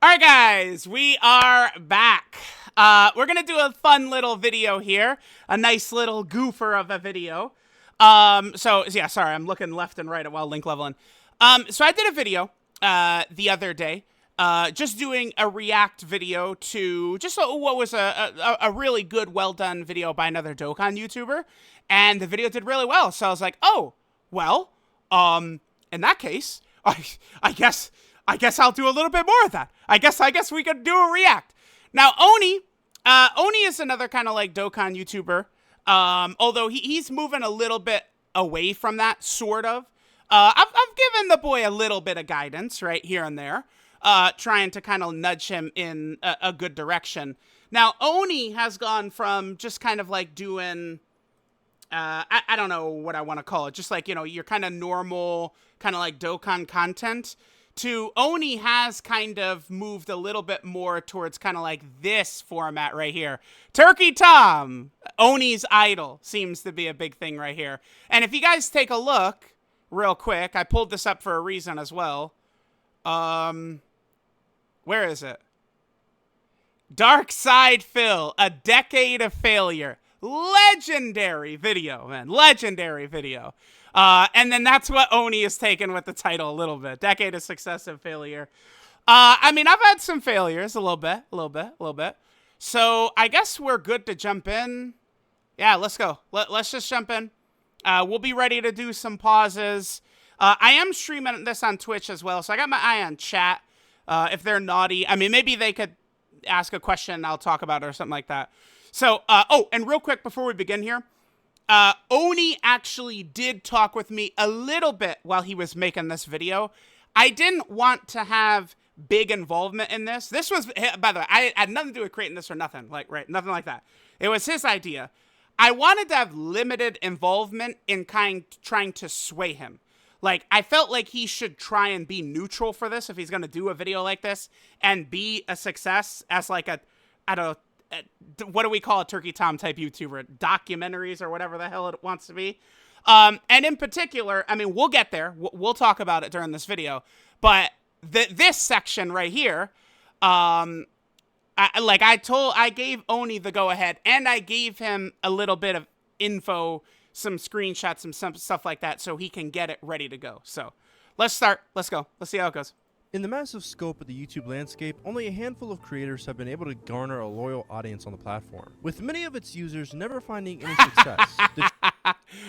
All right, guys, we are back. We're going to do a fun little video here, a nice little goofer of a video. Yeah, sorry, I'm looking left and right while link leveling. So I did a video the other day, just doing a react video to just what was a really good, well-done video by another Dokkan YouTuber, and the video did really well. So I was like, oh, well, in that case, I guess I'll do a little bit more of that. I guess we could do a react. Now, Oni is another kind of like Dokkan YouTuber. Although he's moving a little bit away from that, sort of. I've given the boy a little bit of guidance right here and there, trying to kind of nudge him in a good direction. Now, Oni has gone from just kind of like doing, I don't know what I want to call it, just like, you know, your kind of normal, kind of like Dokkan content, to Oni has kind of moved a little bit more towards kind of like this format right here. Turkey Tom, Oni's idol, seems to be a big thing right here. And if you guys take a look real quick, I pulled this up for a reason as well. Where is it? Dark Side Phil, A Decade of Failure. Legendary video, man. Legendary video. And then that's what Oni is taken with the title a little bit. Decade of Success and Failure. I mean, I've had some failures a little bit. So I guess we're good to jump in. Yeah, let's go. Let's just jump in. We'll be ready to do some pauses. I am streaming this on Twitch as well, so I got my eye on chat. If they're naughty, I mean, maybe they could ask a question and I'll talk about it or something like that. So, oh, and real quick before we begin here, Oni actually did talk with me a little bit while he was making this video. I didn't want to have big involvement in this. This was, by the way, I had nothing to do with creating this or nothing, nothing like that. It was his idea. I wanted to have limited involvement in trying to sway him. Like, I felt like he should try and be neutral for this if he's going to do a video like this and be a success as like what do we call a Turkey Tom type YouTuber? Documentaries or whatever the hell it wants to be. And in particular, I mean, we'll get there. We'll talk about it during this video. But this section right here, I gave Oni the go-ahead, and I gave him a little bit of info, some screenshots, some stuff like that, so he can get it ready to go. So let's start. Let's go. Let's see how it goes. In the massive scope of the YouTube landscape, only a handful of creators have been able to garner a loyal audience on the platform, with many of its users never finding any success.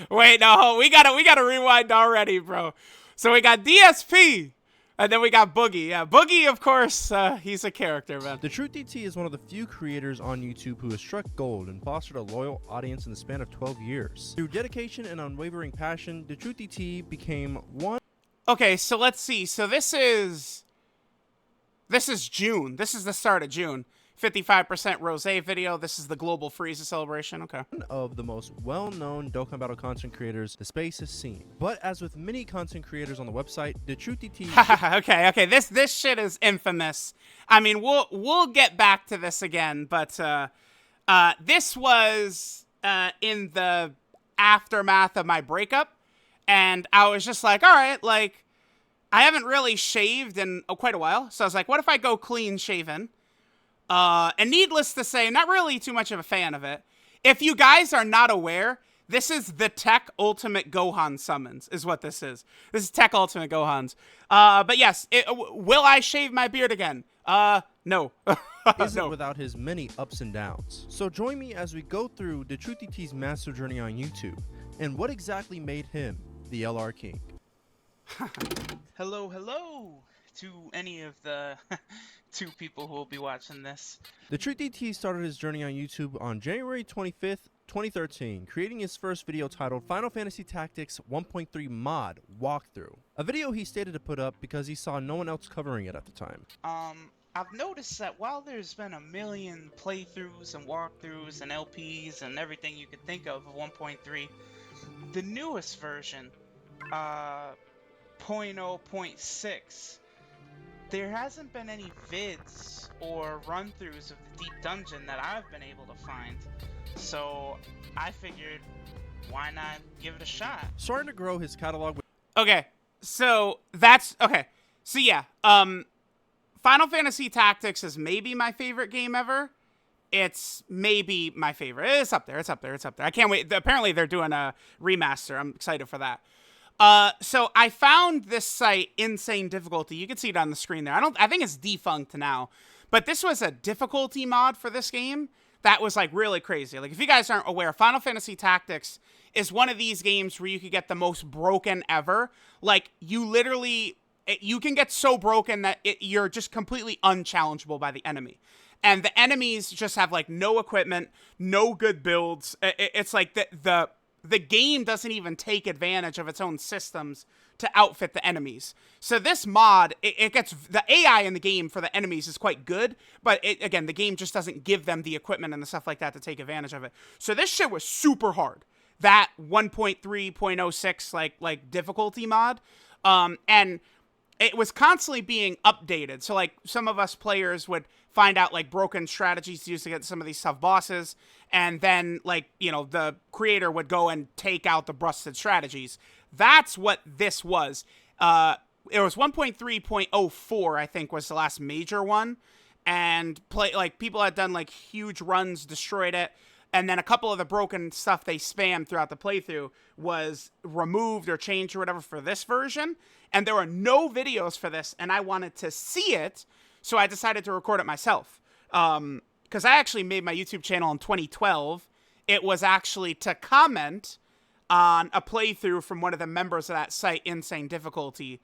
Wait, no, we gotta rewind already, bro. So we got DSP, and then we got Boogie. Yeah, Boogie, of course, he's a character, man. DaTruthDT is one of the few creators on YouTube who has struck gold and fostered a loyal audience in the span of 12 years. Through dedication and unwavering passion, DaTruthDT became one. Okay, so let's see. So this is June. This is the start of June. 55% Rosé video. This is the Global Frieza celebration. Okay. One of the most well-known Dokkan Battle content creators the space has seen. But as with many content creators on the website, DaTruthDT. Okay. This shit is infamous. I mean, we'll get back to this again, but this was in the aftermath of my breakup. And I was just like, all right, like, I haven't really shaved in quite a while. So I was like, what if I go clean shaven? And needless to say, not really too much of a fan of it. If you guys are not aware, this is the Tech Ultimate Gohan summons, is what this is. This is Tech Ultimate Gohans. But yes, will I shave my beard again? No. Isn't without his many ups and downs. So join me as we go through DaTruthDT's master journey on YouTube and what exactly made him the LR King. Hello to any of the two people who will be watching this. DaTruthDT started his journey on YouTube on January 25th, 2013, creating his first video titled Final Fantasy Tactics 1.3 Mod Walkthrough. A video he stated to put up because he saw no one else covering it at the time. I've noticed that while there's been a million playthroughs and walkthroughs and LPs and everything you could think of 1.3, the newest version, 0.0.6, there hasn't been any vids or run-throughs of the Deep Dungeon that I've been able to find. So I figured, why not give it a shot? Starting to grow his catalog with Okay, so that's okay. So yeah, Final Fantasy Tactics is maybe my favorite game ever. It's maybe my favorite. It's up there. It's up there. It's up there. I can't wait. Apparently, they're doing a remaster. I'm excited for that. So I found this site, Insane Difficulty. You can see it on the screen there. I think it's defunct now, but this was a difficulty mod for this game that was like really crazy. Like if you guys aren't aware, Final Fantasy Tactics is one of these games where you could get the most broken ever. Like you literally, you can get so broken that you're just completely unchallengeable by the enemy. And the enemies just have like no equipment, no good builds. It's like the game doesn't even take advantage of its own systems to outfit the enemies. So this mod, it gets, the AI in the game for the enemies is quite good, but again, the game just doesn't give them the equipment and the stuff like that to take advantage of it. So this shit was super hard. That 1.3.06 like difficulty mod, and it was constantly being updated. So like some of us players would find out like broken strategies to use to get some of these tough bosses, and then like, you know, the creator would go and take out the busted strategies. That's what this was. It was 1.3.04, I think, was the last major one, and people had done like huge runs, destroyed it, and then a couple of the broken stuff they spammed throughout the playthrough was removed or changed or whatever for this version. And there were no videos for this, and I wanted to see it, so I decided to record it myself. Because I actually made my YouTube channel in 2012. It was actually to comment on a playthrough from one of the members of that site, Insane Difficulty.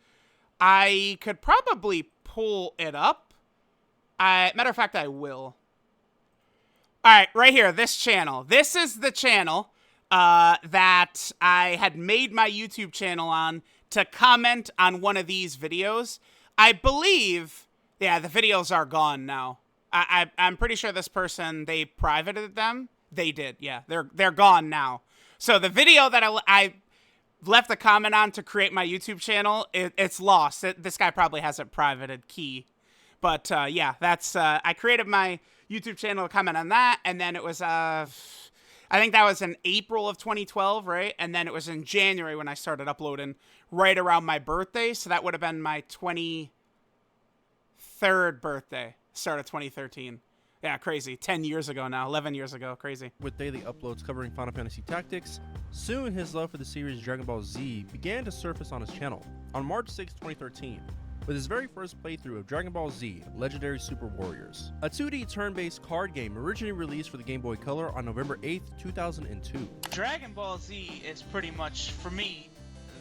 I could probably pull it up. Matter of fact, I will. All right, right here, this channel. This is the channel that I had made my YouTube channel on to comment on one of these videos. I believe, yeah, the videos are gone now. I'm pretty sure this person, they privated them. They did, yeah. They're gone now. So the video that I left a comment on to create my YouTube channel, it's lost. This guy probably has a privated key. But yeah, that's I created my YouTube channel to comment on that, and then it was I think that was in April of 2012, right? And then it was in January when I started uploading, right around my birthday. So that would have been my 23rd birthday, start of 2013. Yeah, crazy. 10 years ago now, 11 years ago, crazy. With daily uploads covering Final Fantasy Tactics, soon his love for the series Dragon Ball Z began to surface on his channel. On March 6, 2013, with his very first playthrough of Dragon Ball Z Legendary Super Warriors, a 2D turn-based card game originally released for the Game Boy Color on November 8, 2002. Dragon Ball Z is pretty much, for me,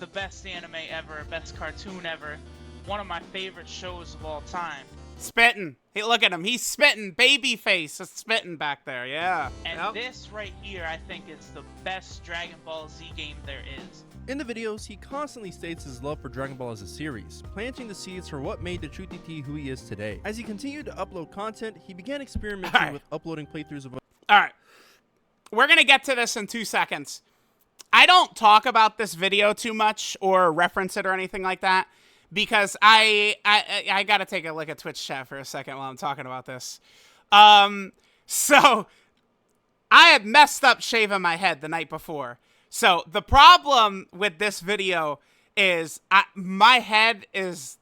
the best anime ever, best cartoon ever, one of my favorite shows of all time. Spitting. Hey, look at him. He's spitting. Baby face is spitting back there. Yeah. And this right here, I think, is the best Dragon Ball Z game there is. In the videos, he constantly states his love for Dragon Ball as a series, planting the seeds for what made DaTruthDT who he is today. As he continued to upload content, he began experimenting with uploading playthroughs of... Alright. We're gonna get to this in 2 seconds. I don't talk about this video too much or reference it or anything like that, because I gotta take a look at Twitch chat for a second while I'm talking about this. So I had messed up shaving my head the night before. So the problem with this video is my head is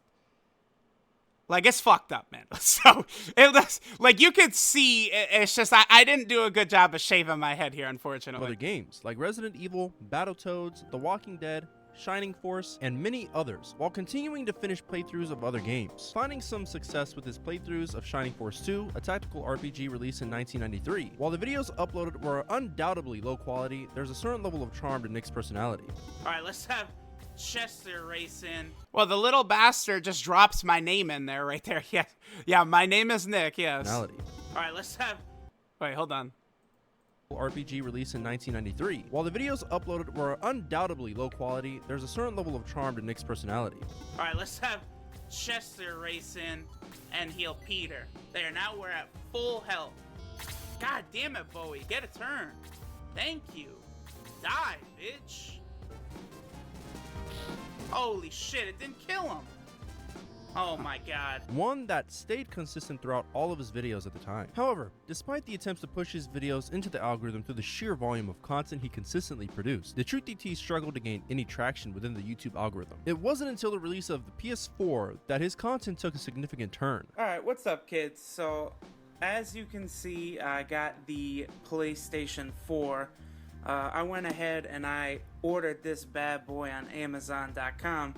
like, it's fucked up, man. So it looks like, you could see it's just I didn't do a good job of shaving my head here, unfortunately. Other games like Resident Evil, Battletoads, The Walking Dead, Shining Force, and many others, while continuing to finish playthroughs of other games. Finding some success with his playthroughs of Shining Force 2, a tactical RPG released in 1993. While the videos uploaded were undoubtedly low quality, there's a certain level of charm to Nick's personality. Alright, let's have Chester race in. Well, the little bastard just drops my name in there right there. Yeah, my name is Nick, yes. Alright, let's have... Wait, hold on. RPG released in 1993. While the videos uploaded were undoubtedly low quality, there's a certain level of charm to Nick's personality. Alright, let's have Chester race in and heal Peter. There, now we're at full health. God damn it, Bowie, get a turn. Thank you. Die, bitch. Holy shit, it didn't kill him. Oh my god. one that stayed consistent throughout all of his videos at the time. However, despite the attempts to push his videos into the algorithm through the sheer volume of content he consistently produced, DaTruthDT struggled to gain any traction within the YouTube algorithm. It wasn't until the release of the PS4 that his content took a significant turn. Alright, what's up, kids? So, as you can see, I got the PlayStation 4. I went ahead and I ordered this bad boy on Amazon.com.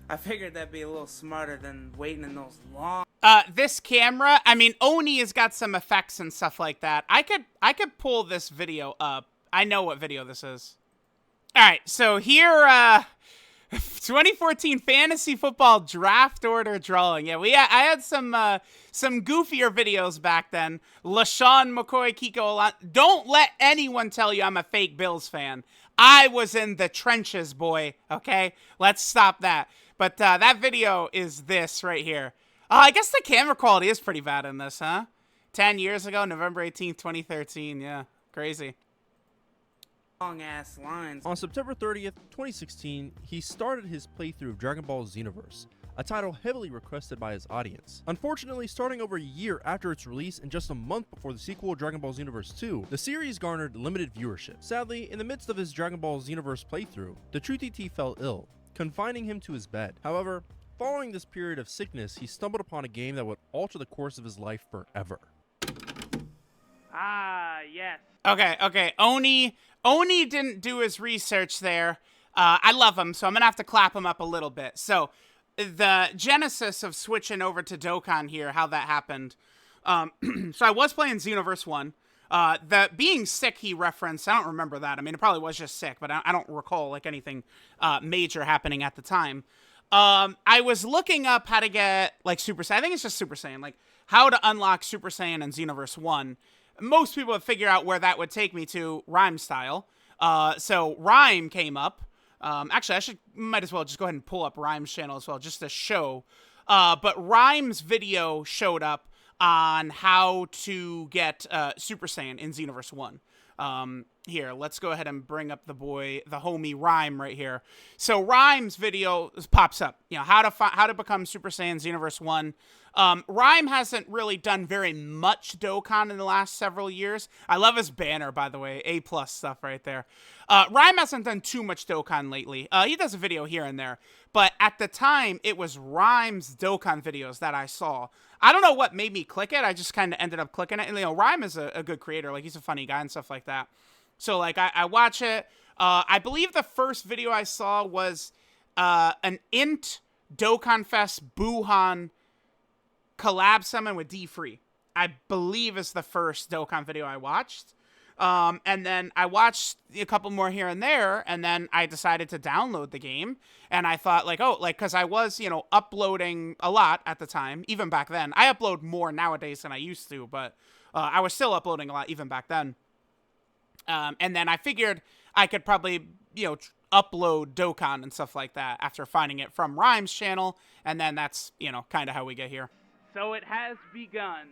I figured that'd be a little smarter than waiting in those long... this camera, I mean, Oni has got some effects and stuff like that. I could pull this video up. I know what video this is. Alright, so here, 2014 fantasy football draft order drawing. Yeah, I had some goofier videos back then. LaShawn McCoy, Kiko Alon. Don't let anyone tell you I'm a fake Bills fan. I was in the trenches, boy. Okay, let's stop that. But that video is this right here. I guess the camera quality is pretty bad in this, huh? 10 years ago, November 18th, 2013. Yeah, crazy. Long-ass lines. On September 30th, 2016, he started his playthrough of Dragon Ball Xenoverse, a title heavily requested by his audience. Unfortunately, starting over a year after its release and just a month before the sequel Dragon Ball Xenoverse 2, the series garnered limited viewership. Sadly, in the midst of his Dragon Ball Xenoverse playthrough, DaTruthDT fell ill, confining him to his bed. However, following this period of sickness, he stumbled upon a game that would alter the course of his life forever. Ah, yes. Okay. Oni didn't do his research there. I love him, so I'm gonna have to clap him up a little bit. So, the genesis of switching over to Dokkan here, how that happened. So I was playing Xenoverse 1. The being sick he referenced, I don't remember that. I mean, it probably was just sick, but I don't recall like anything major happening at the time. I was looking up how to get like Super Saiyan. I think it's just Super Saiyan, like how to unlock Super Saiyan in Xenoverse 1. Most people would figure out where that would take me to Rhyme style. So Rhyme came up. Actually, might as well just go ahead and pull up Rhyme's channel as well, just to show. But Rhyme's video showed up on how to get Super Saiyan in Xenoverse 1. Here, let's go ahead and bring up the homie Rhyme right here. So Rhyme's video pops up. You know, how to become Super Saiyan Xenoverse 1. Rhyme hasn't really done very much Dokkan in the last several years. I love his banner, by the way. A+ stuff right there. Rhyme hasn't done too much Dokkan lately. He does a video here and there. But at the time, it was Rhyme's Dokkan videos that I saw. I don't know what made me click it. I just kind of ended up clicking it. And, you know, Rhyme is a good creator. Like, he's a funny guy and stuff like that. So, like, I watch it. I believe the first video I saw was an Int Dokkan Fest Buhan collab summon with D-Free. I believe is the first Dokkan video I watched. And then I watched a couple more here and there, and then I decided to download the game. And I thought, like, oh, like, because I was, you know, uploading a lot at the time, even back then. I upload more nowadays than I used to, but I was still uploading a lot even back then. And then I figured I could probably, you know, upload Dokkan and stuff like that after finding it from Rhyme's channel. And then that's, you know, kind of how we get here. So it has begun.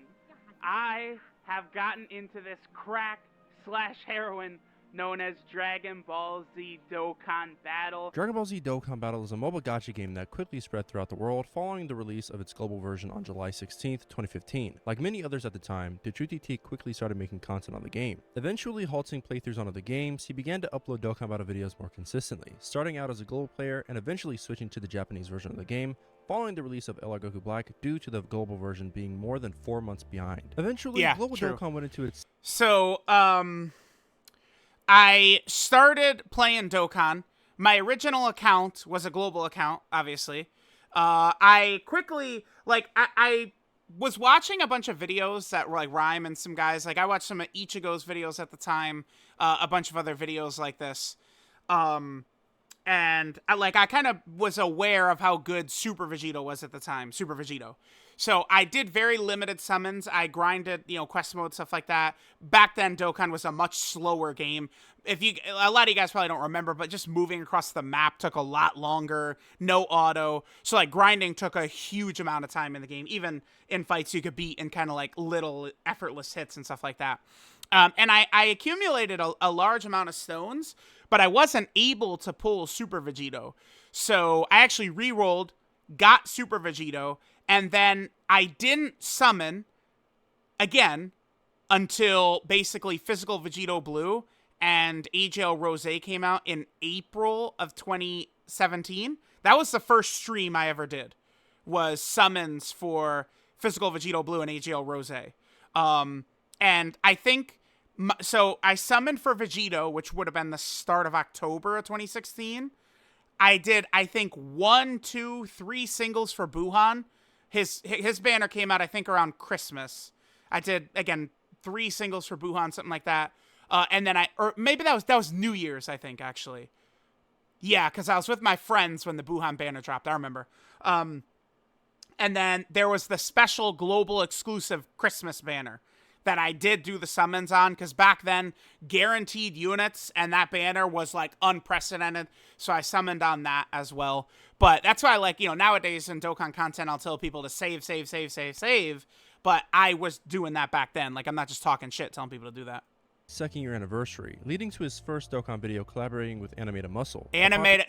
I have gotten into this crack/heroin known as Dragon Ball Z Dokkan Battle. Dragon Ball Z Dokkan Battle is a mobile gacha game that quickly spread throughout the world following the release of its global version on July 16th, 2015. Like many others at the time, DaTruthDT quickly started making content on the game. Eventually halting playthroughs on other games, he began to upload Dokkan Battle videos more consistently, starting out as a global player and eventually switching to the Japanese version of the game, following the release of LR Goku Black due to the global version being more than 4 months behind. Eventually, global Dokkan went into its... So, I started playing Dokkan. My original account was a global account, obviously. I quickly, like, I was watching a bunch of videos that were, like, Rhyme and some guys. Like, I watched some of Ichigo's videos at the time, a bunch of other videos like this. And, I kind of was aware of how good Super Vegito was at the time, Super Vegito. So I did very limited summons. I grinded, you know, quest mode, stuff like that. Back then, Dokkan was a much slower game. A lot of you guys probably don't remember, but just moving across the map took a lot longer. No auto. So, like, grinding took a huge amount of time in the game. Even in fights you could beat in kind of, like, little effortless hits and stuff like that. And I accumulated a large amount of stones, but I wasn't able to pull Super Vegito. So I actually re-rolled, got Super Vegito, And then I didn't summon again until basically Physical Vegito Blue and AGL Rose came out in April of 2017. That was the first stream I ever did, was summons for Physical Vegito Blue and AGL Rose. And I think, so I summoned for Vegito, which would have been the start of October of 2016. I did, I think, 1, 2, 3 singles for Buhan. His banner came out, I think, around Christmas. I did, again, 3 singles for Buhan, something like that. And then or maybe that was New Year's, I think, actually. Yeah, because I was with my friends when the Buhan banner dropped, I remember. And then there was the special global exclusive Christmas banner that I did do the summons on, because back then, guaranteed units and that banner was, like, unprecedented, so I summoned on that as well. But that's why, like, you know, nowadays in Dokkan content, I'll tell people to save, but I was doing that back then. Like, I'm not just talking shit telling people to do that. Second year anniversary, leading to his first Dokkan video collaborating with Animated Muscle.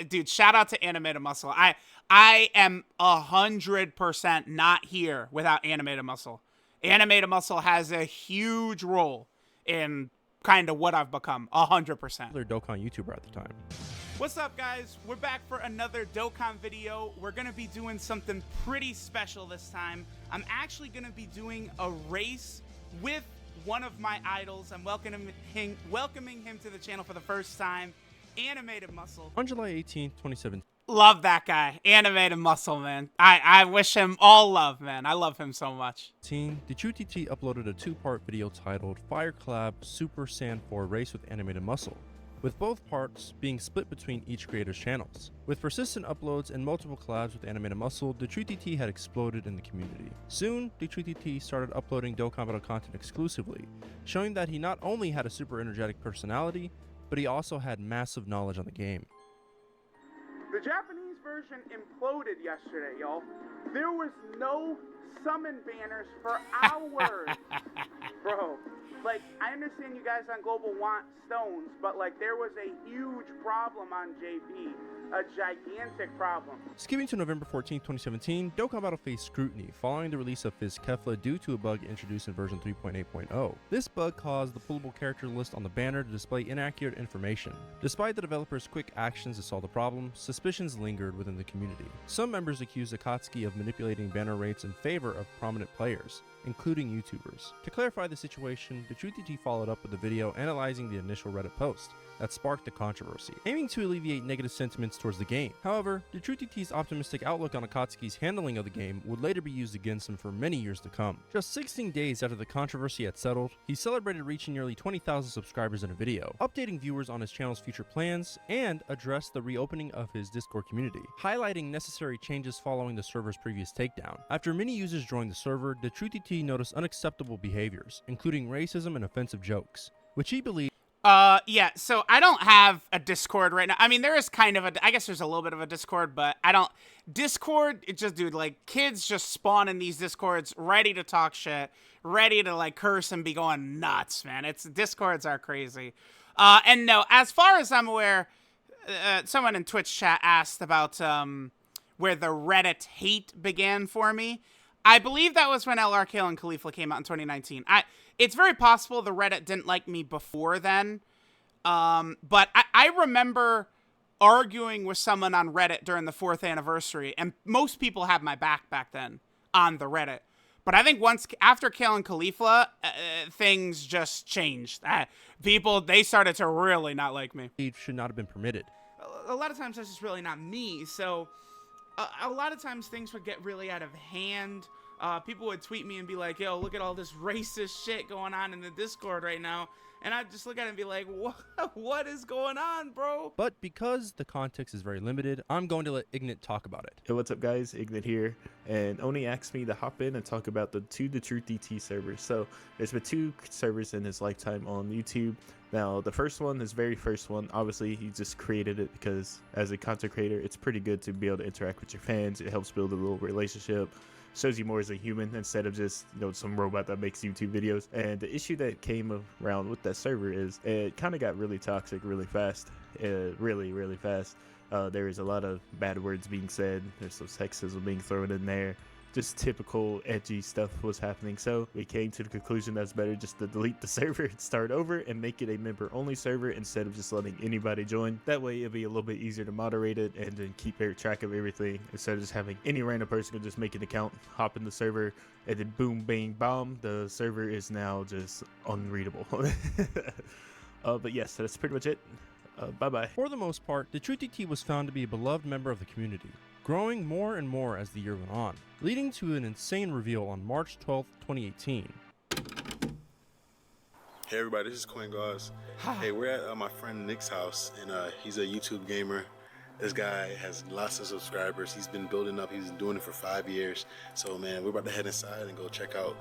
Dude, shout out to Animated Muscle. I am 100% not here without Animated Muscle. Animated Muscle has a huge role in kind of what I've become, 100%. Popular Dokkan YouTuber at the time. What's up, guys? We're back for another Dokkan video. We're going to be doing something pretty special this time. I'm actually going to be doing a race with one of my idols. I'm welcoming him to the channel for the first time, Animated Muscle. On July 18th, 2017. Love that guy, Animated Muscle, man. I wish him all love, man. I love him so much. DaTruthDT uploaded a 2-part video titled Fire Collab Super Saiyan 4 Race with Animated Muscle, with both parts being split between each creator's channels. With persistent uploads and multiple collabs with Animated Muscle, DaTruthDT had exploded in the community. Soon, DaTruthDT started uploading Dokkan Battle content exclusively, showing that he not only had a super energetic personality, but he also had massive knowledge on the game. The Japanese version imploded yesterday, y'all. There was no summon banners for hours. Bro, like, I understand you guys on Global want stones, but, like, there was a huge problem on JP. A gigantic problem. Skipping to November 14, 2017, Dokkan Battle faced scrutiny following the release of Fizz Kefla due to a bug introduced in version 3.8.0. This bug caused the pullable character list on the banner to display inaccurate information. Despite the developers' quick actions to solve the problem, suspicions lingered within the community. Some members accused Akatsuki of manipulating banner rates in favor of prominent players, including YouTubers. To clarify the situation, DaTruthDT followed up with a video analyzing the initial Reddit post that sparked the controversy, aiming to alleviate negative sentiments towards the game. However, DaTruthDT's optimistic outlook on Akatsuki's handling of the game would later be used against him for many years to come. Just 16 days after the controversy had settled, he celebrated reaching nearly 20,000 subscribers in a video, updating viewers on his channel's future plans, and addressed the reopening of his Discord community, highlighting necessary changes following the server's previous takedown. After many users joined the server, DaTruthDT noticed unacceptable behaviors, including racism and offensive jokes, which he believed. Yeah, so I don't have a Discord right now. I mean, there is kind of I guess there's a little bit of a Discord, but Discord, it just, dude, like, kids just spawn in these Discords ready to talk shit, ready to, like, curse and be going nuts, man. Discords are crazy. And no, as far as I'm aware, someone in Twitch chat asked about, where the Reddit hate began for me. I believe that was when LRKL and Khalifa came out in 2019. It's very possible the Reddit didn't like me before then. But I remember arguing with someone on Reddit during the 4th anniversary, and most people had my back then on the Reddit. But I think after Kale and Khalifa, things just changed. People, they started to really not like me. It should not have been permitted. A lot of times that's just really not me, so a lot of times things would get really out of hand. People would tweet me and be like, yo, look at all this racist shit going on in the Discord right now. And I'd just look at it and be like, what is going on, bro? But because the context is very limited, I'm going to let Ignit talk about it. Hey, what's up, guys? Ignit here. And Oni asked me to hop in and talk about the 2 DaTruthDT servers. So there's been 2 servers in his lifetime on YouTube. Now, the first one, his very first one, obviously he just created it because as a content creator, it's pretty good to be able to interact with your fans. It helps build a little relationship. Shows you more as a human instead of just, you know, some robot that makes YouTube videos. And the issue that came around with that server is it kind of got really toxic really fast. Really fast. There is a lot of bad words being said. There's some sexism being thrown in there. just typical edgy stuff was happening. So we came to the conclusion that's better just to delete the server and start over and make it a member only server instead of just letting anybody join. That way it'll be a little bit easier to moderate it and then keep track of everything instead of just having any random person can just make an account, hop in the server, and then boom, bang, bomb, the server is now just unreadable. But yes, that's pretty much it. Bye-bye. For the most part, DaTruthDT was found to be a beloved member of the community, growing more and more as the year went on, leading to an insane reveal on March 12th, 2018. Hey everybody, this is Quinn Gauze. Hey, we're at my friend Nick's house, and he's a YouTube gamer. This guy has lots of subscribers. He's been building up. He's been doing it for 5 years. So man, we're about to head inside and go check out,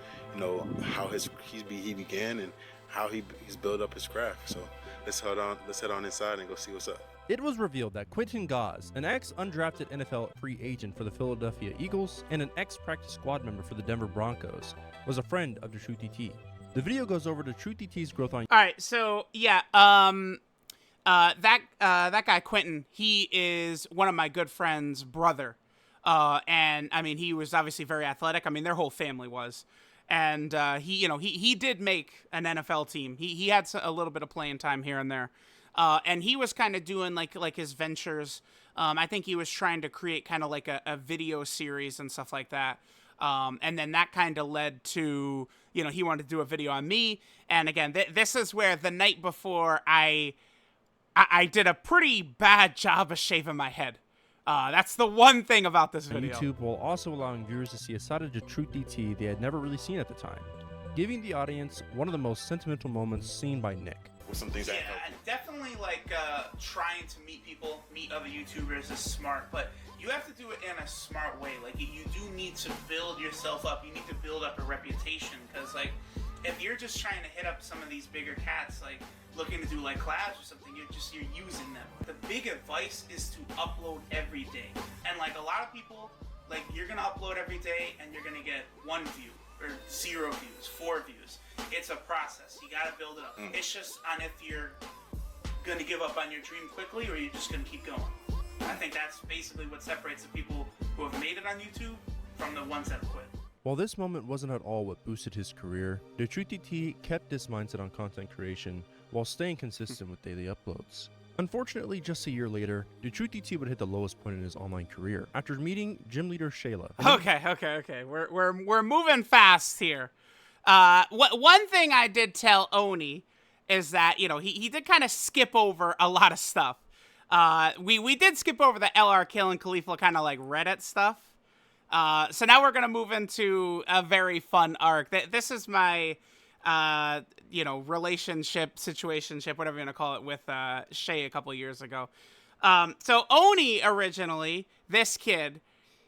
how he began and how he's built up his craft. So let's head on inside and go see what's up. It was revealed that Quentin Gauze, an ex-undrafted NFL free agent for the Philadelphia Eagles and an ex-practice squad member for the Denver Broncos, was a friend of DaTruthDT. The video goes over DaTruthDT's growth on... Alright, so, yeah, that guy, Quentin, he is one of my good friend's brother. And, I mean, he was obviously very athletic. I mean, their whole family was. And he did make an NFL team. He had a little bit of playing time here and there. And he was kind of doing like his ventures. I think he was trying to create kind of like a video series and stuff like that. And then that kind of led to, he wanted to do a video on me. And again, this is where the night before I did a pretty bad job of shaving my head. That's the one thing about this video. YouTube, while also allowing viewers to see a side of DaTruthDT they had never really seen at the time, giving the audience one of the most sentimental moments seen by Nick. With some things that Yeah, help. and definitely trying to meet other YouTubers is smart, but you have to do it in a smart way. Like, you do need to build yourself up. You need to build up a reputation, because if you're just trying to hit up some of these bigger cats, looking to do collabs or something, you're using them. The big advice is to upload every day. And a lot of people, you're gonna upload every day and you're gonna get 1 view or 0 views, 4 views. It's a process. You gotta build it up. It's just on if you're gonna give up on your dream quickly or you're just gonna keep going. I think that's basically what separates the people who have made it on YouTube from the ones that quit. While this moment wasn't at all what boosted his career, DaTruthDT kept this mindset on content creation while staying consistent with daily uploads. Unfortunately, just a year later, DaTruthDT would hit the lowest point in his online career after meeting gym leader Shayla. Okay. We're moving fast here. One thing I did tell Oni is that he did kind of skip over a lot of stuff. We did skip over the LR Kill and Khalifa kind of Reddit stuff. So now we're gonna move into a very fun arc. This is my relationship, situationship, whatever you want to call it, with Shay a couple years ago. So Oni originally, this kid,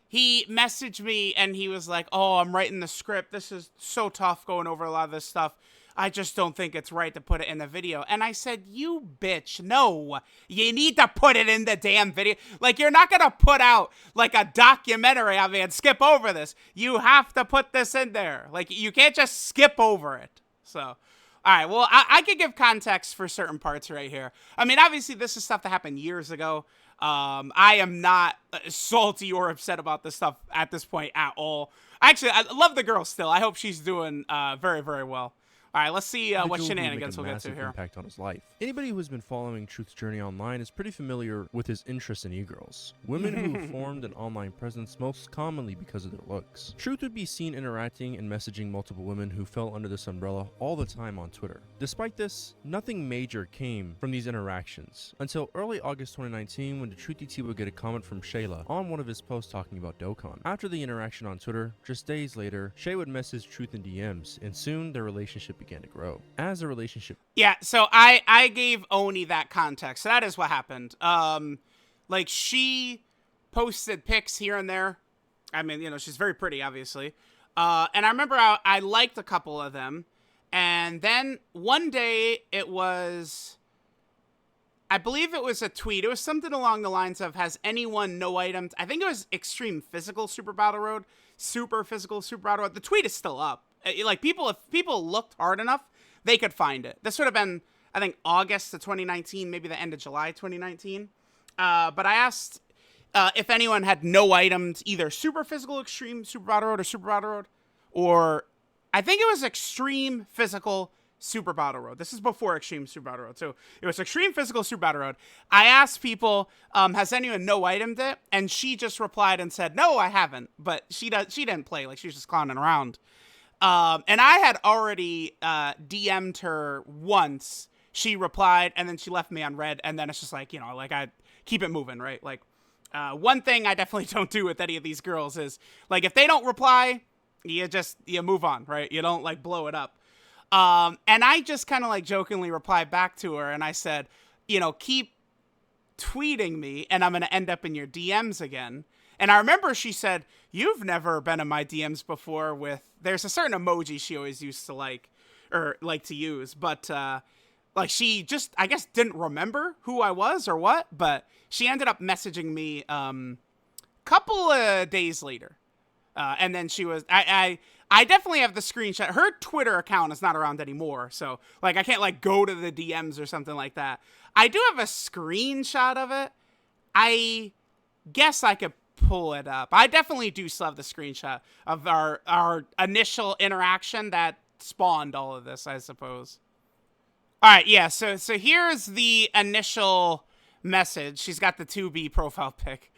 he messaged me and he was like, "Oh, I'm writing the script. This is so tough going over a lot of this stuff. I just don't think it's right to put it in the video." And I said, "You bitch, no, you need to put it in the damn video. You're not going to put out a documentary of me and skip over this. You have to put this in there. You can't just skip over it." So, all right, well, I could give context for certain parts right here. I mean, obviously, this is stuff that happened years ago. I am not salty or upset about this stuff at this point at all. Actually, I love the girl still. I hope she's doing very, very well. All right, let's see what shenanigans we'll get to here. Impact on his life. Anybody who has been following Truth's journey online is pretty familiar with his interest in e-girls, women who formed an online presence most commonly because of their looks. Truth would be seen interacting and messaging multiple women who fell under this umbrella all the time on Twitter. Despite this, nothing major came from these interactions until early August 2019 when DaTruthDT would get a comment from Shayla on one of his posts talking about Dokkan. After the interaction on Twitter, just days later, Shay would message Truth in DMs, and soon their relationship began to grow. As a relationship... Yeah, so I gave Oni that context. So that is what happened. She posted pics here and there. I mean, she's very pretty, obviously. And I remember I liked a couple of them. And then one day it was... I believe it was a tweet. It was something along the lines of, "Has anyone no items?" I think it was Extreme Physical Super Battle Road. Super Physical Super Battle Road. The tweet is still up. If people looked hard enough, they could find it. This would have been, I think, August of 2019, maybe the end of July 2019. But I asked if anyone had no items, either super physical extreme super battle road or super battle road, or I think it was extreme physical super battle road. This is before extreme super battle road. So it was extreme physical super battle road. I asked people, has anyone no itemed it? And she just replied and said, no, I haven't. But she didn't play. Like, she was just clowning around. And I had already DM'd her once. She replied, and then she left me on red. And then it's just like, you know, like, I keep it moving, right? Like, one thing I definitely don't do with any of these girls is, like, if they don't reply, you move on, right? You don't, like, blow it up. And I just kind of, like, jokingly replied back to her, and I said, you know, keep tweeting me, and I'm going to end up in your DMs again. And I remember she said, you've never been in my DMs before with, there's a certain emoji she always used to like, or like to use, but, like, she just, I guess, didn't remember who I was or what, but she ended up messaging me, couple of days later. And then she was, I definitely have the screenshot. Her Twitter account is not around anymore. So, like, I can't, like, go to the DMs or something like that. I do have a screenshot of it. I guess I could pull it up. I definitely do still have the screenshot of our initial interaction that spawned all of this, I suppose. All right, yeah, so here's the initial message. She's got the 2B profile pic.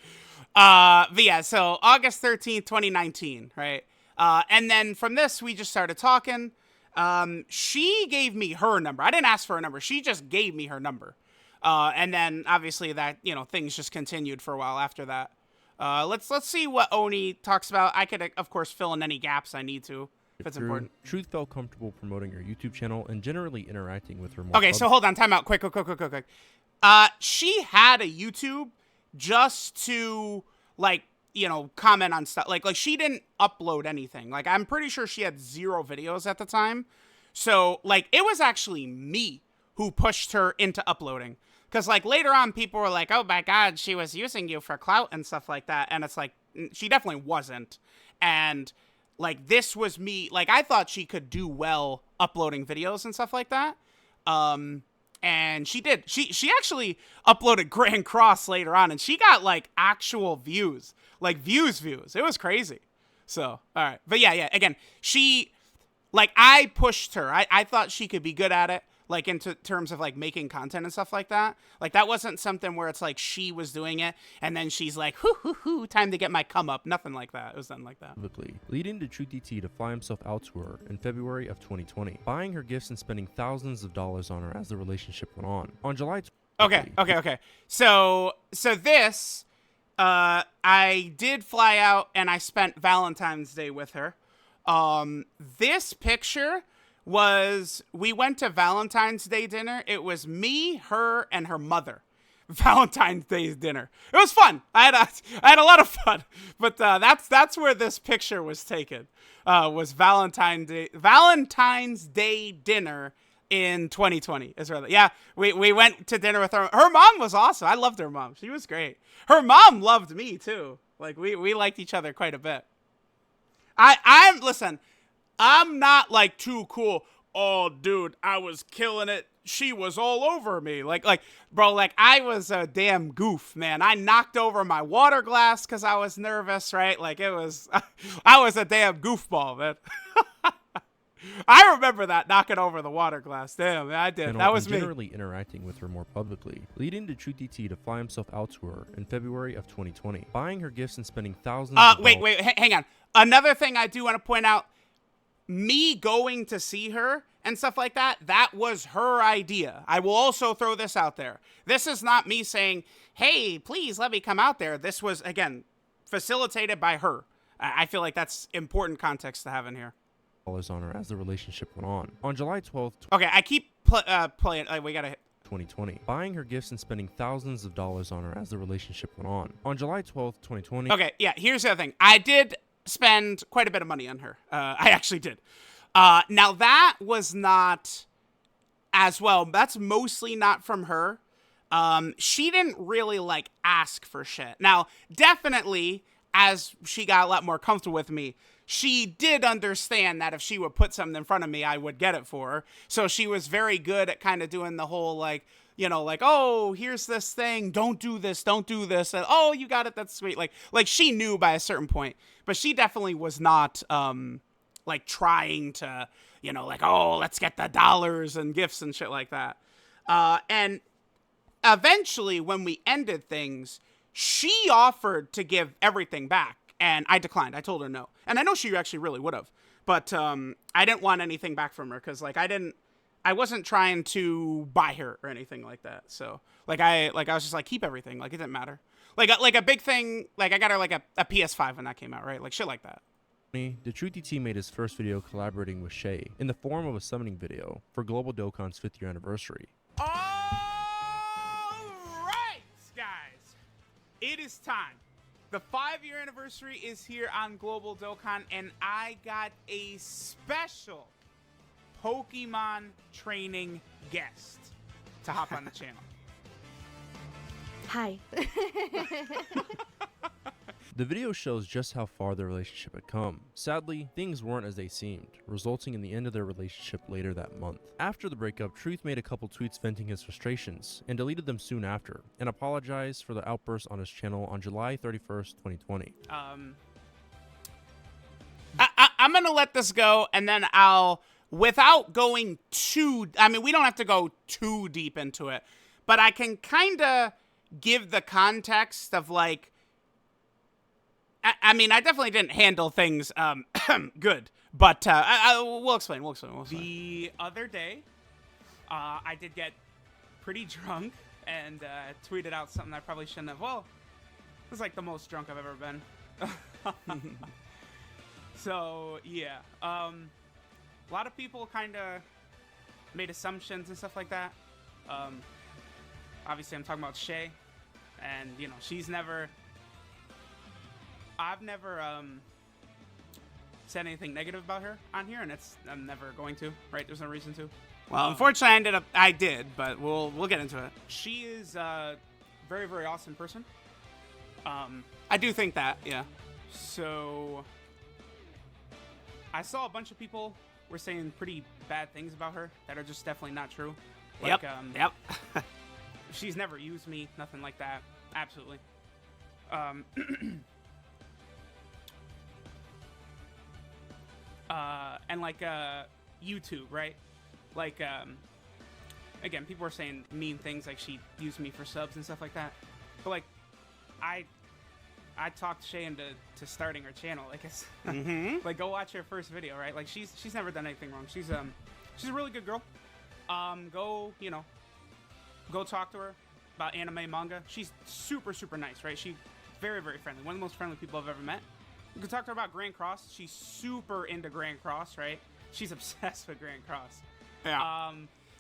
But yeah, so August 13th, 2019, right? And then from this, we just started talking. She gave me her number. I didn't ask for her number. She just gave me her number. And then obviously that, you know, things just continued for a while after that. Let's see what Oni talks about. I could, of course, fill in any gaps I need to. If it's important. Truth felt comfortable promoting her YouTube channel and generally interacting with her more. Okay, so hold on, time out. Quick. She had a YouTube just to, like, you know, comment on stuff. Like she didn't upload anything. Like, I'm pretty sure she had 0 videos at the time. So, like, it was actually me who pushed her into uploading. Because, like, later on, people were like, oh, my God, she was using you for clout and stuff like that. And it's like, she definitely wasn't. And, like, this was me. Like, I thought she could do well uploading videos and stuff like that. And she did. She actually uploaded Grand Cross later on, and she got, like, actual views. Like, views. It was crazy. So, all right. But, yeah, again, she, like, I pushed her. I thought she could be good at it, like, in terms of, like, making content and stuff like that. Like, that wasn't something where it's, like, she was doing it, and then she's like, hoo, time to get my come up. Nothing like that. It was nothing like that. Leading DaTruthDT to fly himself out to her in February of 2020, buying her gifts and spending thousands of dollars on her as the relationship went on. On July 20th. Okay. So this, I did fly out, and I spent Valentine's Day with her. This picture was, we went to Valentine's Day dinner. It was me, her, and her mother. Valentine's Day dinner. It was fun. I had a lot of fun. But that's where this picture was taken. Was Valentine's Day dinner in 2020. Yeah, we went to dinner with her. Her mom was awesome. I loved her mom. She was great. Her mom loved me too. Like, we liked each other quite a bit. Listen, I'm not, like, too cool. Oh, dude, I was killing it. She was all over me. Like, bro, like, I was a damn goof, man. I knocked over my water glass because I was nervous, right? Like, I was a damn goofball, man. I remember that, knocking over the water glass. Damn, I did. That was me. Generally interacting with her more publicly, leading DaTruthDT to fly himself out to her in February of 2020, buying her gifts and spending thousands of dollars. Wait, hang on. Another thing I do want to point out, me going to see her and stuff like that, that was her idea. I will also throw this out there. This is not me saying, hey, please let me come out there. This was, again, facilitated by her. I feel like that's important context to have in here. On her as the relationship went on. On July 12th, okay, I keep playing. We gotta hit 2020, buying her gifts and spending thousands of dollars on her as the relationship went on. On July 12th, 2020. Okay, yeah, here's the other thing. I did spend quite a bit of money on her. I actually did. Now, that was not as well. That's mostly not from her. She didn't really, like, ask for shit. Now, definitely, as she got a lot more comfortable with me, she did understand that if she would put something in front of me, I would get it for her. So she was very good at kind of doing the whole, like, you know, like, oh, here's this thing, don't do this, and oh, you got it, that's sweet. Like she knew by a certain point, but she definitely was not, like, trying to, you know, like, oh, let's get the dollars and gifts and shit like that. And eventually, when we ended things, she offered to give everything back, and I declined. I told her no. And I know she actually really would have, but I didn't want anything back from her, because, like, I wasn't trying to buy her or anything like that. So, I was just like, keep everything. Like, it didn't matter. Like a big thing, like, I got her, like, a PS5 when that came out, right? Like, shit like that. DaTruthDT made his first video collaborating with Shay in the form of a summoning video for Global Dokkan's 5th year anniversary. All right, guys. It is time. The 5-year anniversary is here on Global Dokkan, and I got a special Pokemon training guest to hop on the channel. Hi. The video shows just how far their relationship had come. Sadly, things weren't as they seemed, resulting in the end of their relationship later that month. After the breakup, Truth made a couple tweets venting his frustrations, and deleted them soon after, and apologized for the outburst on his channel on July 31st, 2020. I'm gonna let this go, and then I'll, without going too, I mean, we don't have to go too deep into it, but I can kind of give the context of, like, I mean, I definitely didn't handle things good, but we'll explain. The other day, I did get pretty drunk and tweeted out something I probably shouldn't have. Well, it was like the most drunk I've ever been. So, yeah. A lot of people kind of made assumptions and stuff like that. Obviously, I'm talking about Shay, and, you know, I've never said anything negative about her on here, and I'm never going to, right? There's no reason to. Well, unfortunately, I did, but we'll get into it. She is a very, very awesome person. I do think that, yeah. So, I saw a bunch of people were saying pretty bad things about her that are just definitely not true. Like, Yep. She's never used me, nothing like that. Absolutely. And like YouTube, right? Like, again, people were saying mean things, like she used me for subs and stuff like that. But like, I talked Shay into starting her channel. Like, it's like, go watch her first video, right? Like, she's never done anything wrong. She's a really good girl. Go talk to her about anime, manga. She's super, super nice, right? She's very, very friendly. One of the most friendly people I've ever met. You can talk to her about Grand Cross. She's super into Grand Cross, right? She's obsessed with Grand Cross. Yeah.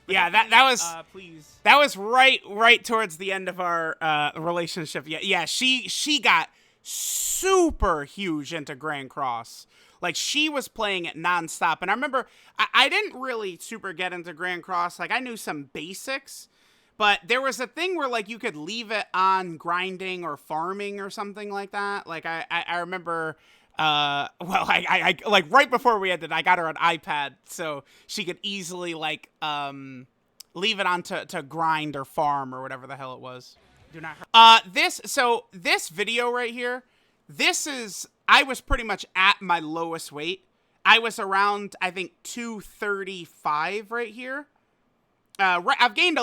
Yeah, that was please. That was right towards the end of our relationship. Yeah. She got super huge into Grand Cross. Like, she was playing it nonstop, and I remember I didn't really super get into Grand Cross. Like, I knew some basics, but there was a thing where, like, you could leave it on grinding or farming or something like that. Like, I remember, I like, right before we ended, I got her an iPad, so she could easily, like, leave it on to grind or farm or whatever the hell it was. Do not. This video right here, I was pretty much at my lowest weight. I was around, I think, 235 right here. I've gained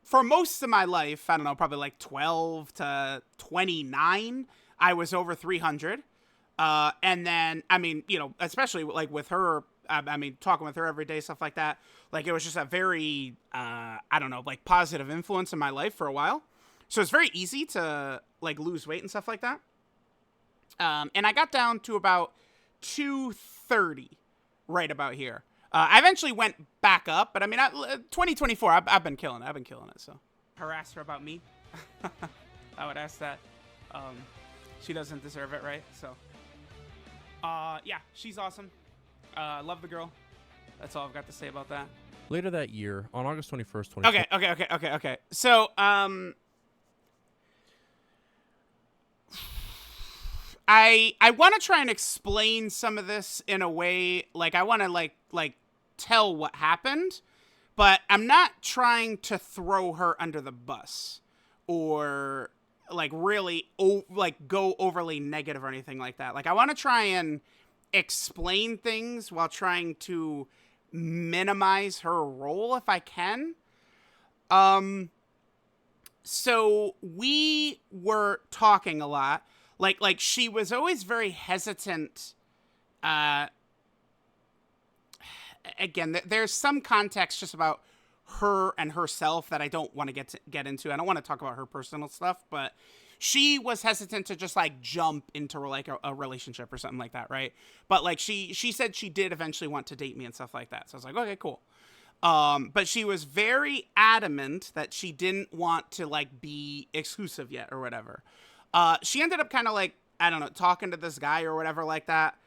for most of my life, I don't know, probably like 12 to 29, I was over 300. And then, I mean, you know, especially like with her, I mean, talking with her every day, stuff like that, like, it was just a very, I don't know, like, positive influence in my life for a while. So it's very easy to, like, lose weight and stuff like that. And I got down to about 230 right about here. I eventually went back up, but I mean, 2024, I've been killing it, so. Harass her about me. I would ask that. She doesn't deserve it, right? So, yeah, she's awesome. Love the girl. That's all I've got to say about that. Later that year, on August 21st, 2020. Okay. So, I want to try and explain some of this in a way, like I want to like tell what happened, but I'm not trying to throw her under the bus or like really like go overly negative or anything like that. Like I want to try and explain things while trying to minimize her role if I can. So we were talking a lot. Like she was always very hesitant. Again, there's some context just about her and herself that I don't want to get into. I don't want to talk about her personal stuff, but she was hesitant to just like jump into like a relationship or something like that, right? But like she said she did eventually want to date me and stuff like that. So I was like, okay, cool. But she was very adamant that she didn't want to like be exclusive yet or whatever. She ended up kind of like, I don't know, talking to this guy or whatever like that.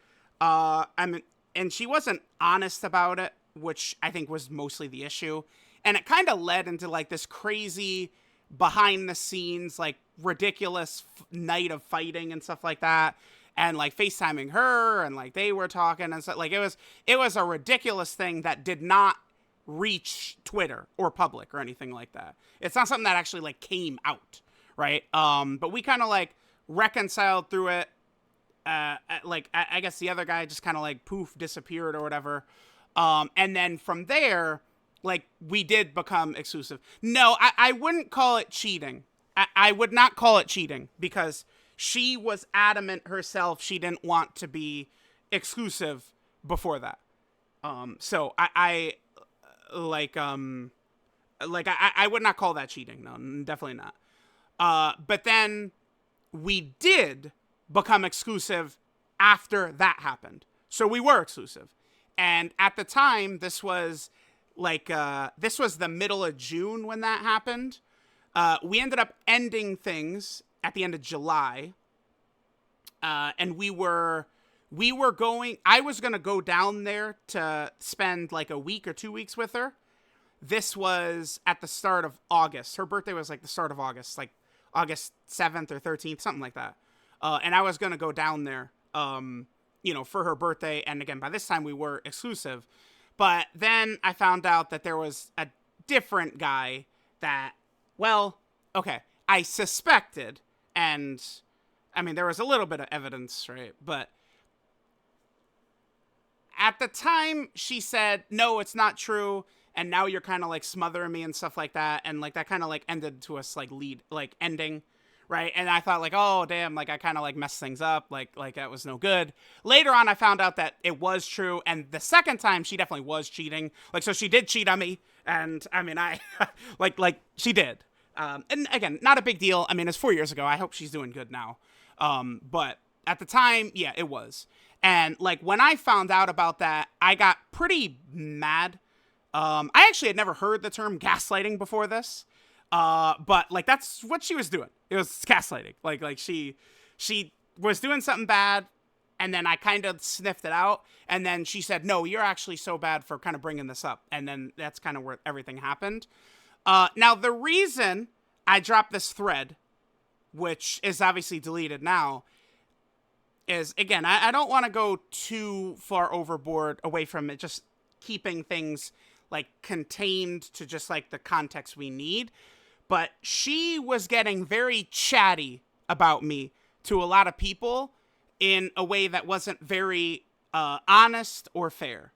And she wasn't honest about it, which I think was mostly the issue. And it kind of led into like this crazy behind the scenes, like ridiculous night of fighting and stuff like that. And like FaceTiming her and like they were talking and stuff. Like it was a ridiculous thing that did not reach Twitter or public or anything like that. It's not something that actually like came out, right? But we kind of like reconciled through it. I guess the other guy just kind of like poof disappeared or whatever. And then from there, like we did become exclusive. No, I wouldn't call it cheating. I would not call it cheating because she was adamant herself. She didn't want to be exclusive before that. So I would not call that cheating. No, definitely not. But then we did become exclusive after that happened. So we were exclusive. And at the time, this was the middle of June when that happened. We ended up ending things at the end of July. And I was going to go down there to spend like a week or 2 weeks with her. This was at the start of August. Her birthday was like the start of August, like August 7th or 13th, something like that. And I was going to go down there, for her birthday. And again, by this time we were exclusive. But then I found out that there was a different guy that, I suspected. And I mean, there was a little bit of evidence, right? But at the time she said, no, it's not true. And now you're kind of like smothering me and stuff like that. And like that kind of like ended to us like ending. Right. And I thought like, oh, damn, like I kind of like messed things up. Like that was no good. Later on, I found out that it was true. And the second time she definitely was cheating. Like, so she did cheat on me. And I mean, I like she did. And again, not a big deal. I mean, it's 4 years ago. I hope she's doing good now. But at the time, yeah, it was. And like when I found out about that, I got pretty mad. I actually had never heard the term gaslighting before this. But like that's what she was doing. It was gaslighting. Like she was doing something bad, and then I kind of sniffed it out, and then she said, "No, you're actually so bad for kind of bringing this up." And then that's kind of where everything happened. Now the reason I dropped this thread, which is obviously deleted now, is again I don't want to go too far overboard away from it, just keeping things like contained to just like the context we need. But she was getting very chatty about me to a lot of people in a way that wasn't very honest or fair.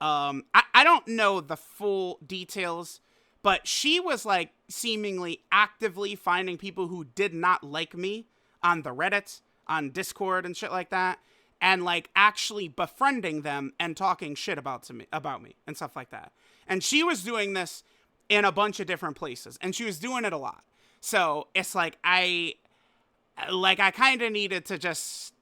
I don't know the full details, but she was like seemingly actively finding people who did not like me on the Reddit, on Discord and shit like that, and like actually befriending them and talking shit about me and stuff like that. And she was doing this in a bunch of different places, and she was doing it a lot. So it's like I kind of needed to just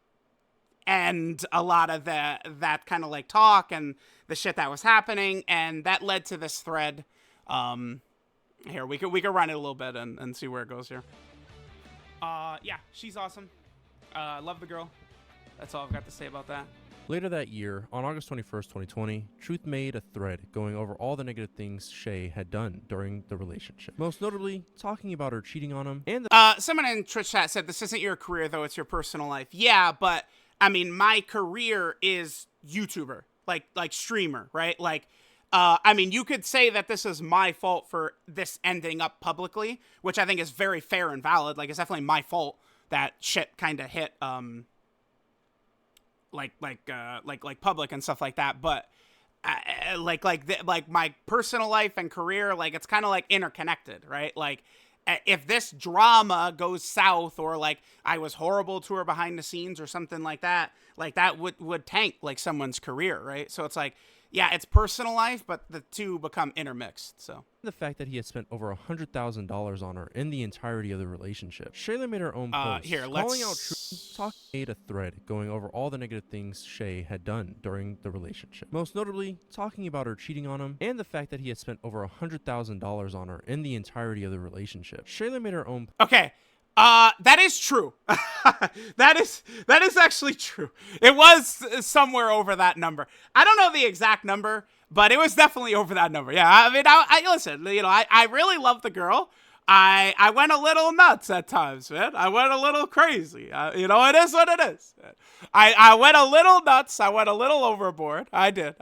end a lot of that kind of like talk and the shit that was happening, and that led to this thread. Here we could run it a little bit and see where it goes here. Yeah, she's awesome. Love the girl. That's all I've got to say about that. Later that year, on August 21st, 2020, Truth made a thread going over all the negative things Shay had done during the relationship. Most notably, talking about her cheating on him and Someone in Twitch chat said, this isn't your career, though, it's your personal life. Yeah, but, I mean, my career is YouTuber, like streamer, right? Like, I mean, you could say that this is my fault for this ending up publicly, which I think is very fair and valid. Like, it's definitely my fault that shit kind of hit, like public and stuff like that. But like my personal life and career, like it's kind of like interconnected, right? Like if this drama goes south, or like I was horrible to her behind the scenes or something like that would tank like someone's career, right? So it's like, yeah, it's personal life, but the two become intermixed. So the fact that he had spent over $100,000 on her in the entirety of the relationship. Shayla made her own post calling out Truth, made a thread going over all the negative things Shay had done during the relationship. Most notably, talking about her cheating on him and the fact that he had spent over $100,000 on her in the entirety of the relationship. Shayla made her own. Okay. That is true. that is actually true. It was somewhere over that number. I don't know the exact number, but it was definitely over that number. Yeah, I mean, I listen, you know, I really love the girl. I went a little nuts at times, man. I went a little crazy. You know, it is what it is. I went a little nuts. I went a little overboard. I did.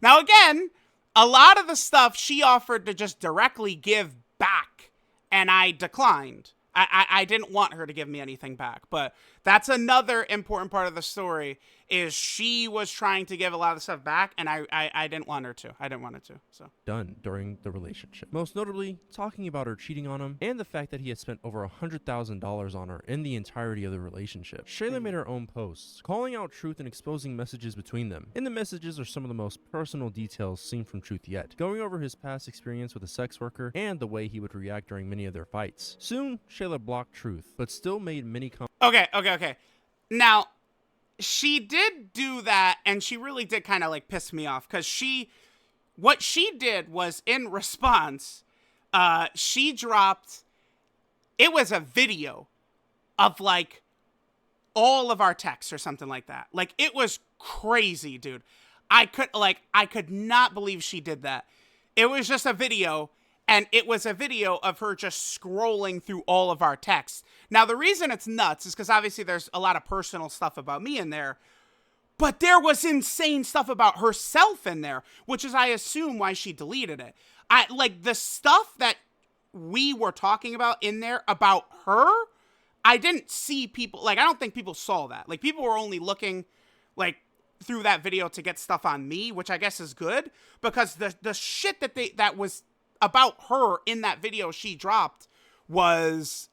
Now, again, a lot of the stuff she offered to just directly give back, and I declined. I didn't want her to give me anything back, but that's another important part of the story, is she was trying to give a lot of stuff back, and I didn't want her to. So done during the relationship. Most notably, talking about her cheating on him and the fact that he had spent over $100,000 on her in the entirety of the relationship. Shayla made her own posts, calling out Truth and exposing messages between them. In the messages are some of the most personal details seen from Truth yet, going over his past experience with a sex worker and the way he would react during many of their fights. Soon, Shayla blocked Truth, but still made many comments. Okay. Now, she did do that, and she really did kind of like piss me off, because what she did was, in response, she dropped, it was a video of like all of our texts or something like that. Like, it was crazy, dude. I could not believe she did that. It was just a video, and it was a video of her just scrolling through all of our texts. Now, the reason it's nuts is because obviously there's a lot of personal stuff about me in there, but there was insane stuff about herself in there, which is, I assume, why she deleted it. Like, the stuff that we were talking about in there about her, I didn't see people, like, I don't think people saw that. Like, people were only looking, like, through that video to get stuff on me, which I guess is good, because the shit that was about her in that video she dropped was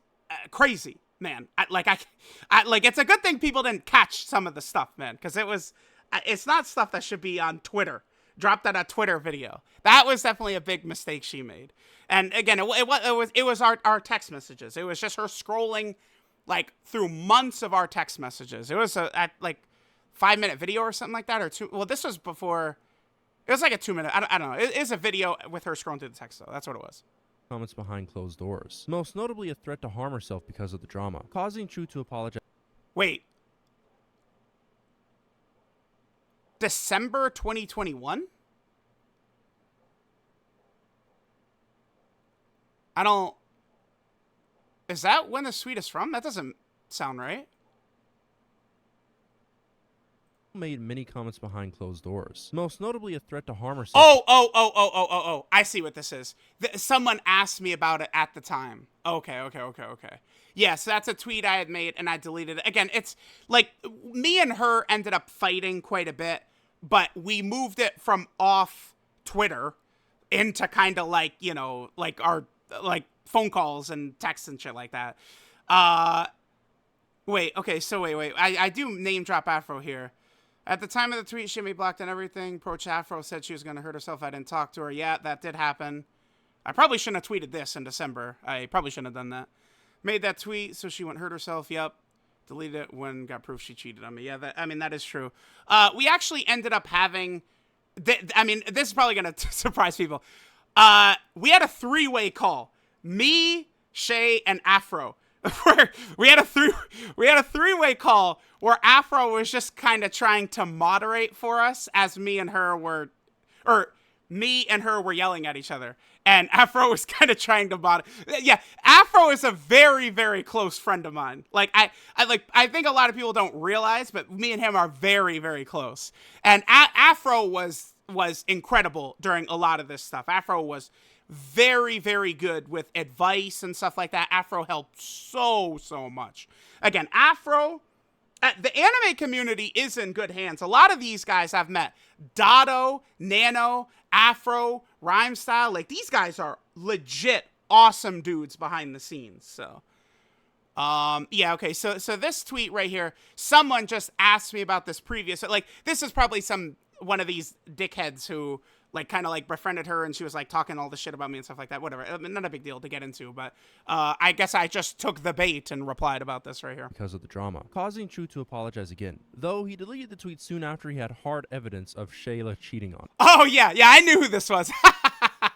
crazy, man. It's a good thing people didn't catch some of the stuff, man, because it's not stuff that should be on Twitter. Dropped that a Twitter video. That was definitely a big mistake she made. And again, it was our text messages. It was just her scrolling like through months of our text messages. It was a 5-minute video or something like that, or two. Well, this was before. It was like a 2-minute. I don't know. It is a video with her scrolling through the text, though. That's what it was. Comments behind closed doors. Most notably, a threat to harm herself because of the drama, causing Truth to apologize. Wait. December 2021? I don't... Is that when the tweet is from? That doesn't sound right. Made many comments behind closed doors. Most notably, a threat to harm herself. Oh. I see what this is. Someone asked me about it at the time. Okay. Yeah, so that's a tweet I had made, and I deleted it. Again, it's like me and her ended up fighting quite a bit, but we moved it from off Twitter into kind of like, you know, like our like phone calls and texts and shit like that. Wait. I do name drop Afro here. At the time of the tweet, she had me blocked and everything. Approach Afro said she was going to hurt herself. I didn't talk to her. Yeah, that did happen. I probably shouldn't have tweeted this in December. I probably shouldn't have done that. Made that tweet so she wouldn't hurt herself. Yep. Deleted it when got proof she cheated on me. Yeah, that is true. We actually ended up having... this is probably going to surprise people. We had a 3-way call. Me, Shay, and Afro. where we had a three-way call where Afro was just kind of trying to moderate for us as me and her were yelling at each other, and Afro was kind of trying to moderate. Yeah, Afro is a very, very close friend of mine. Like I think a lot of people don't realize, but me and him are very, very close. And Afro was incredible during a lot of this stuff. Afro was very, very good with advice and stuff like that. Afro helped so much. Again, Afro, the anime community is in good hands. A lot of these guys I've met, Dotto, Nano, Afro, Rhyme Style, like these guys are legit awesome dudes behind the scenes. So yeah, okay, so this tweet right here, someone just asked me about this previous, like this is probably one of these dickheads who like kind of like befriended her, and she was like talking all the shit about me and stuff like that. Whatever, I mean, not a big deal to get into, but I guess I just took the bait and replied about this right here because of the drama, causing True to apologize again, though he deleted the tweet soon after he had hard evidence of Shayla cheating on him. Oh yeah, I knew who this was.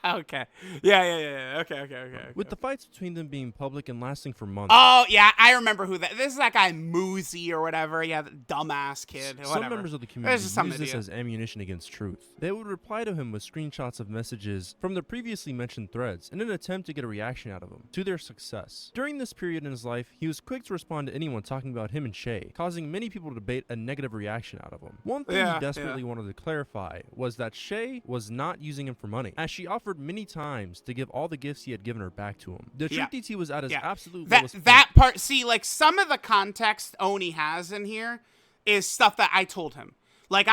Okay. Yeah. Okay. With the fights between them being public and lasting for months. Oh, yeah, I remember who that. This is that guy Moosey or whatever. Yeah, the dumbass kid. Whatever. Some members of the community use this as ammunition against Truth. They would reply to him with screenshots of messages from the previously mentioned threads in an attempt to get a reaction out of him, to their success. During this period in his life, he was quick to respond to anyone talking about him and Shay, causing many people to debate a negative reaction out of him. One thing he desperately wanted to clarify was that Shay was not using him for money, as she offered many times to give all the gifts he had given her back to him. DaTruthDT was at his absolute lowest point. That part, see, like some of the context Oni has in here is stuff that I told him. Like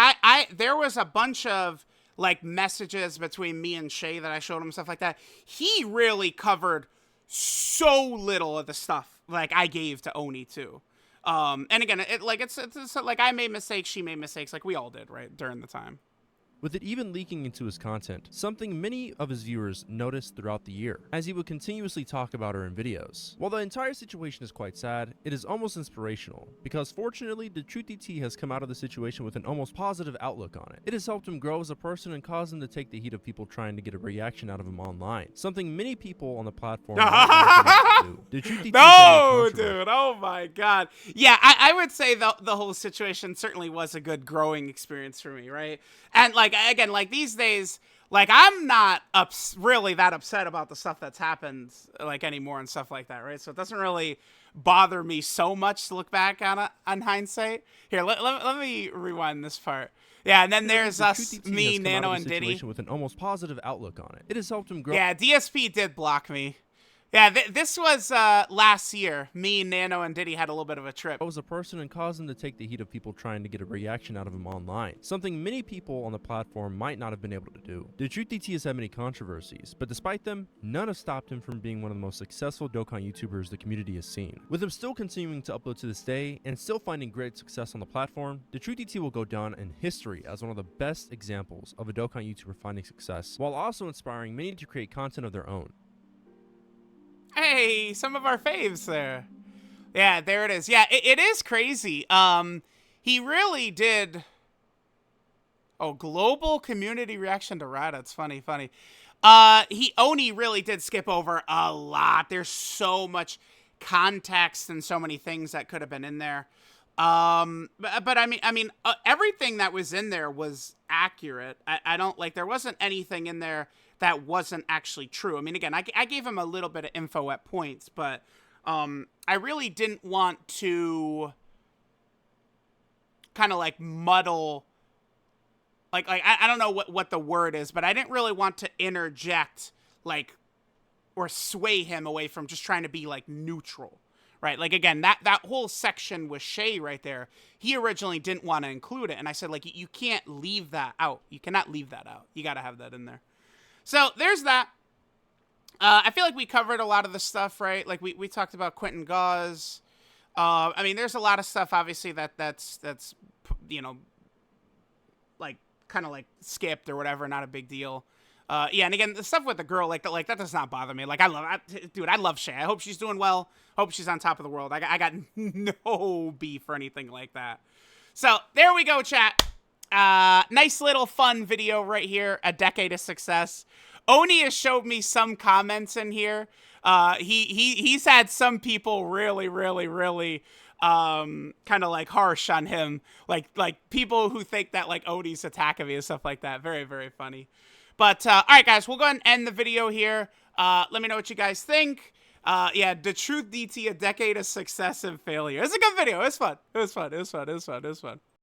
there was a bunch of like messages between me and Shay that I showed him, stuff like that. He really covered so little of the stuff like I gave to Oni too. And again, it's like I made mistakes, she made mistakes, like we all did, right, during the time. With it even leaking into his content, something many of his viewers noticed throughout the year, as he would continuously talk about her in videos. While the entire situation is quite sad, it is almost inspirational, because fortunately, DaTruthDT has come out of the situation with an almost positive outlook on it. It has helped him grow as a person and caused him to take the heat of people trying to get a reaction out of him online, something many people on the platform do. No, dude, oh my god. Yeah, I would say the whole situation certainly was a good growing experience for me, right? And like, again, like these days, like I'm not really that upset about the stuff that's happened like anymore and stuff like that, right? So it doesn't really bother me so much to look back on hindsight. Here, let me rewind this part. Yeah, and then there's us, me, Nano, and Diddy. With an almost positive outlook on it. It has helped him grow. Yeah, DSP did block me. Yeah, this was last year. Me, Nano, and Diddy had a little bit of a trip. I was a person and caused him to take the heat of people trying to get a reaction out of him online, something many people on the platform might not have been able to do. DaTruthDT has had many controversies, but despite them, none have stopped him from being one of the most successful Dokkan YouTubers the community has seen. With him still continuing to upload to this day, and still finding great success on the platform, DaTruthDT will go down in history as one of the best examples of a Dokkan YouTuber finding success, while also inspiring many to create content of their own. Hey, some of our faves there. Yeah, there it is. Yeah, it is crazy. He really did. Oh, global community reaction to Rada. It's funny. Oni really did skip over a lot. There's so much context and so many things that could have been in there. But I mean, everything that was in there was accurate. I don't like, there wasn't anything in there that wasn't actually true. I mean, again, I gave him a little bit of info at points, but I really didn't want to kind of like muddle, like I don't know what the word is, but I didn't really want to interject like or sway him away from just trying to be like neutral. Right, like again, that whole section with Shay right there, he originally didn't want to include it, and I said like you can't leave that out. You cannot leave that out. You got to have that in there. So there's that. I feel like we covered a lot of the stuff, right? Like we talked about Quentin Gauze. I mean, there's a lot of stuff obviously that's you know, like kind of like skipped or whatever, not a big deal. Yeah, and again, the stuff with the girl, like that does not bother me. Like I love Shay. I hope she's doing well. Hope she's on top of the world. I got no beef or anything like that. So there we go, chat. nice little fun video right here. A decade of success. Oni has showed me some comments in here. He's had some people really kind of like harsh on him, like people who think that like Oni's attacking me and stuff like that. Very funny. But all right, guys, we'll go ahead and end the video here. Let me know what you guys think. Yeah, DaTruthDT, a decade of success and failure. It's a good video. It was fun.